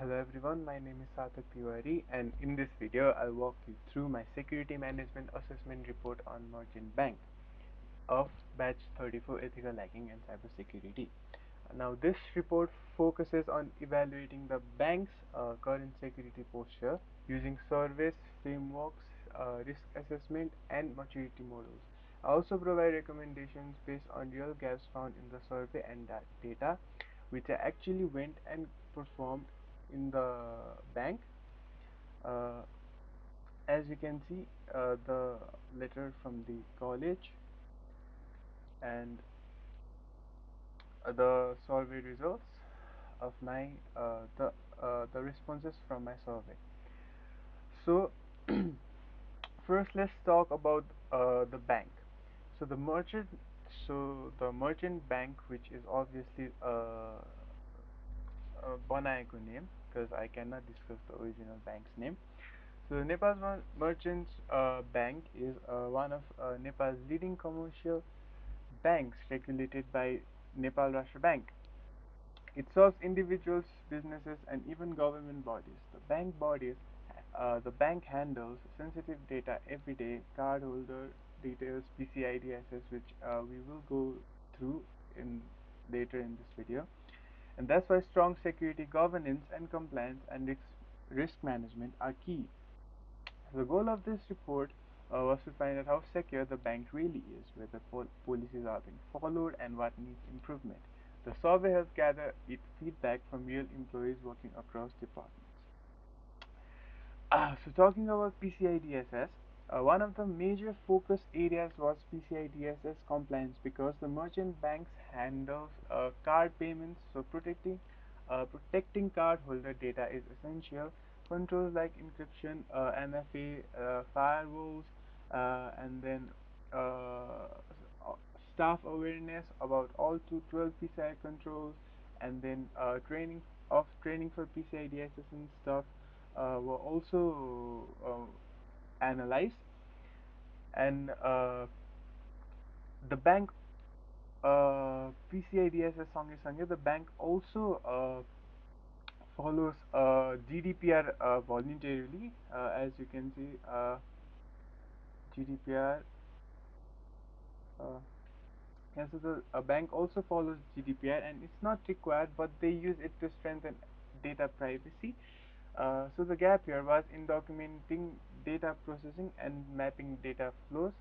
Hello everyone, my name is Sarthak Tiwari and in this video I'll walk you through my Security Management Assessment Report on Merchant Bank of Batch 34 Ethical Hacking and Cybersecurity. Now this report focuses on evaluating the bank's current security posture using surveys, frameworks, risk assessment and maturity models. I also provide recommendations based on real gaps found in the survey and data which I actually went and performed in the bank. Uh, as you can see, the letter from the college and the survey results of my the responses from my survey. So first, let's talk about the bank. So the merchant, the merchant bank, which is obviously a बनाएको name because I cannot discuss the original bank's name. So the Nepal's Merchants Bank is one of Nepal's leading commercial banks regulated by Nepal Rashtra Bank. It serves individuals, businesses, and even government bodies. The bank handles sensitive data every day, cardholder details, PCI DSS, which we will go through in later in this video. And that's why strong security governance and compliance and risk management are key. The goal of this report was to find out how secure the bank really is, whether policies are being followed, and what needs improvement. The survey has gathered feedback from real employees working across departments. So talking about PCI DSS, one of the major focus areas was PCI DSS compliance because the merchant banks handles card payments, so protecting cardholder data is essential. Controls like encryption, MFA, firewalls, and then uh, staff awareness about all 212 PCI controls, and then training for PCI DSS and stuff were also analyzed, and the bank PCI DSS सँगै the bank also follows GDPR voluntarily, as you can see. GDPR. Uh, yeah, so the bank also follows GDPR, and it's not required, but they use it to strengthen data privacy. So the gap here was in documenting data processing and mapping data flows,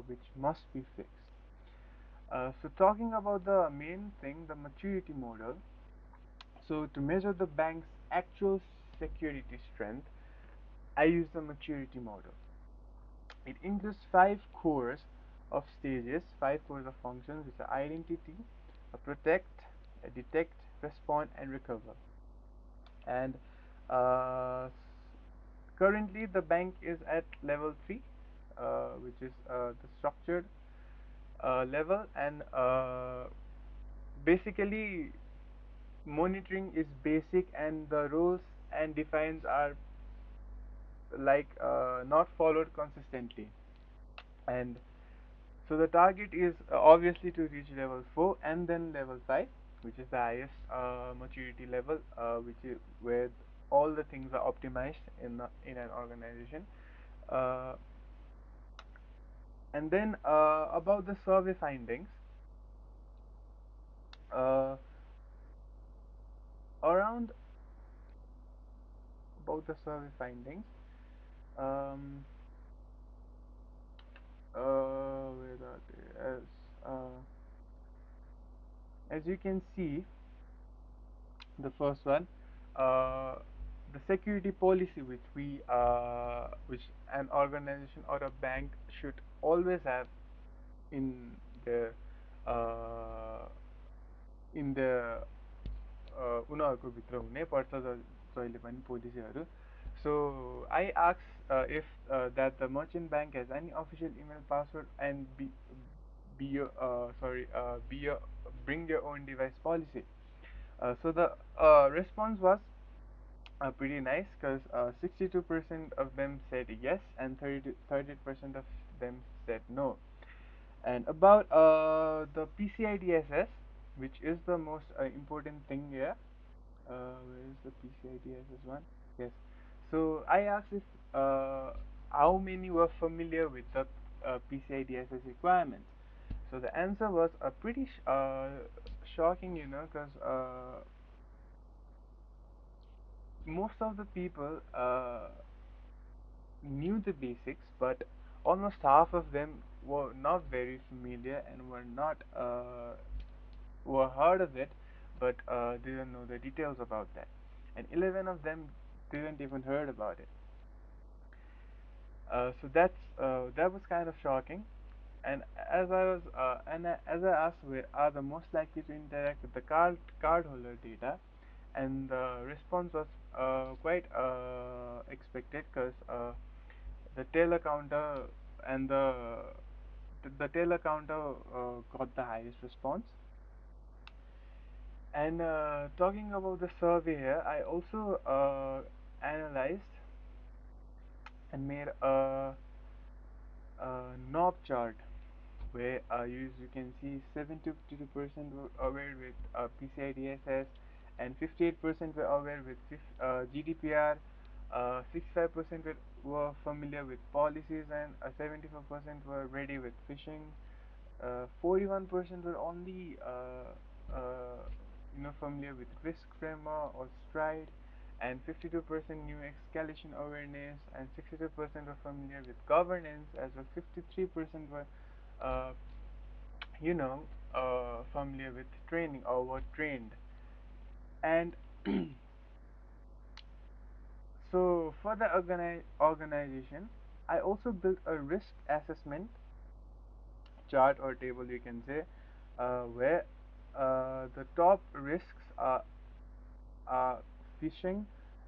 which must be fixed. So talking about the main thing, the maturity model. So to measure the bank's actual security strength, I use the maturity model. It includes five cores of functions, which are identity, protect, detect, respond, and recover. And uh, currently, the bank is at level 3, which is the structured level, and basically, monitoring is basic, and the rules and defines are like not followed consistently. And so the target is obviously to reach level 4 and then level 5, which is the highest maturity level, which is where all the things are optimized in an organization. Uh, and then about the survey findings, uh, around about the survey findings, um, where are they? As you can see, the first one, uh, the security policy which an organization or a bank should always have in their uh, in the उनीहरूको भित्र हुनै पर्छ जहिले पनि पोलिसीहरू. So I asked if that the merchant bank has any official email password and be your sorry be your bring your own device policy. So the response was pretty nice because 62% of them said yes and 30% of them said no. And about the PCI DSS, which is the most important thing here. Where is the PCI one? Yes. So I asked if uh, how many were familiar with the PCI requirements. So the answer was a pretty shocking, because most of the people knew the basics, but almost half of them were not very familiar and were heard of it, but didn't know the details about that. And 11 of them didn't even heard about it. That was kind of shocking. And as I asked, we are the most likely to interact with the cardholder data, and the response was quite expected because the Taylor counter and the Taylor counter got the highest response. And talking about the survey here, I also analyzed and made a knob chart where you can see 72% were aware with PCI DSS, and 58% were aware with GDPR, 65% were familiar with policies, and 74% were ready with phishing. 41% were only familiar with Risk Framework or Stride, and 52% knew escalation awareness, and 62% were familiar with governance, as well 53% were uh, you know familiar with training or were trained. And so for the organization, I also built a risk assessment chart or table, you can say, where the top risks are phishing,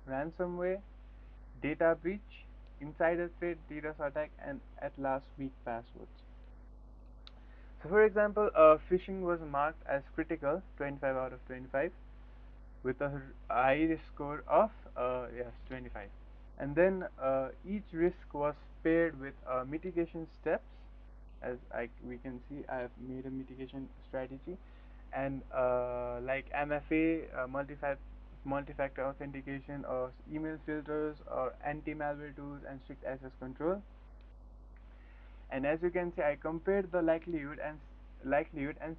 ransomware, data breach, insider threat, DDoS attack, and at last weak passwords. So for example, phishing was marked as critical, 25 out of 25, with a high risk score of yes 25. And then each risk was paired with mitigation steps. As we can see, I have made a mitigation strategy, and like MFA, multi-factor authentication, or email filters, or anti-malware tools, and strict access control. And as you can see, I compared the likelihood and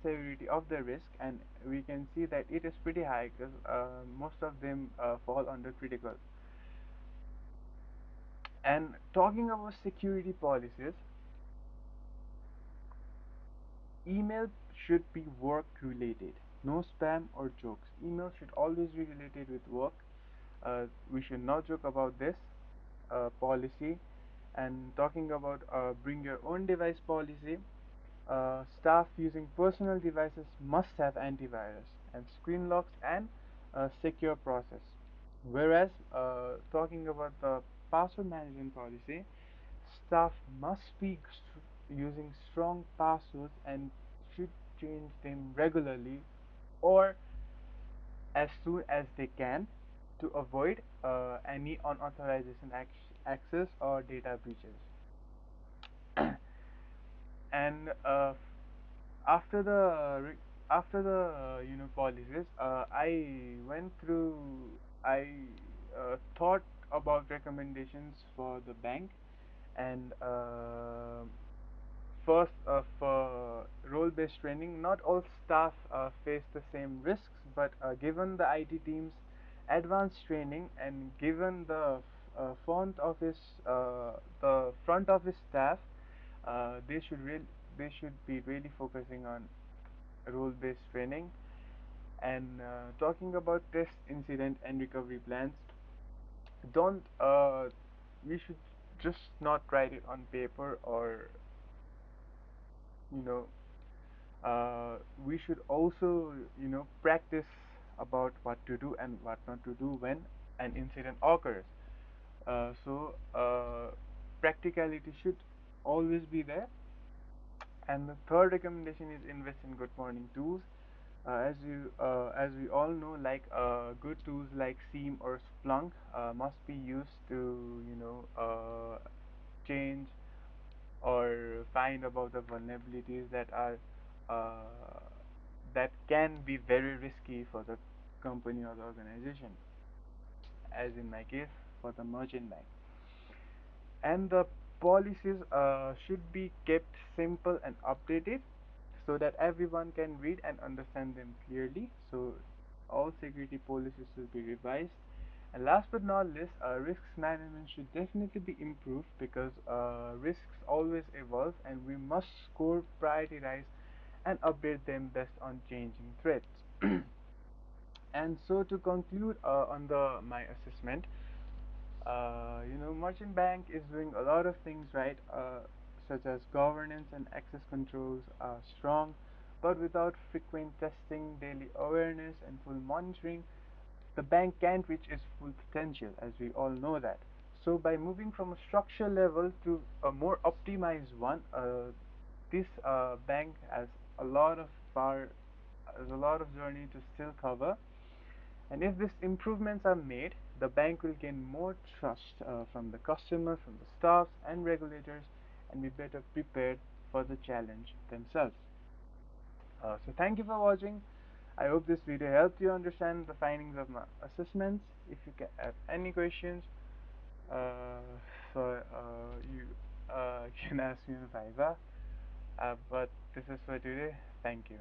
severity of the risk, and we can see that it is pretty high because most of them fall under critical. And talking about security policies, email should be work related, no spam or jokes. Email should always be related with work. We should not joke about this policy. And talking about bring your own device policy, staff using personal devices must have antivirus and screen locks and a secure process. Whereas talking about the password management policy, staff must be using strong passwords and should change them regularly or as soon as they can to avoid any unauthorized access or data breaches. And after the policies, I went through. I thought about recommendations for the bank, and first, for role-based training, not all staff face the same risks, but given the IT team's advanced training and given the the front office staff, they should be really focusing on role-based training. And talking about test incident and recovery plans, don't we should just not write it on paper, or you know we should also practice about what to do and what not to do when an incident occurs. Practicality should always be there. And the third recommendation is invest in good morning tools. As we all know, like good tools like Seam or Splunk must be used to change or find about the vulnerabilities that are uh, that can be very risky for the company or the organization, as in my case for the merchant bank. And the policies should be kept simple and updated so that everyone can read and understand them clearly. So all security policies should be revised. And last but not least, risks management should definitely be improved because risks always evolve and we must score, prioritize, and update them based on changing threats. And so to conclude on the my assessment, merchant bank is doing a lot of things right, such as governance and access controls are strong, but without frequent testing, daily awareness, and full monitoring, the bank can't reach its full potential, as we all know that. So, by moving from a structure level to a more optimized one, this bank far has a lot of journey to still cover, and if these improvements are made, the bank will gain more trust from the customer, from the staff, and regulators, and be better prepared for the challenge themselves. So thank you for watching. I hope this video helped you understand the findings of my assessments. If you have any questions, you can ask me in Viva. But this is for today. Thank you.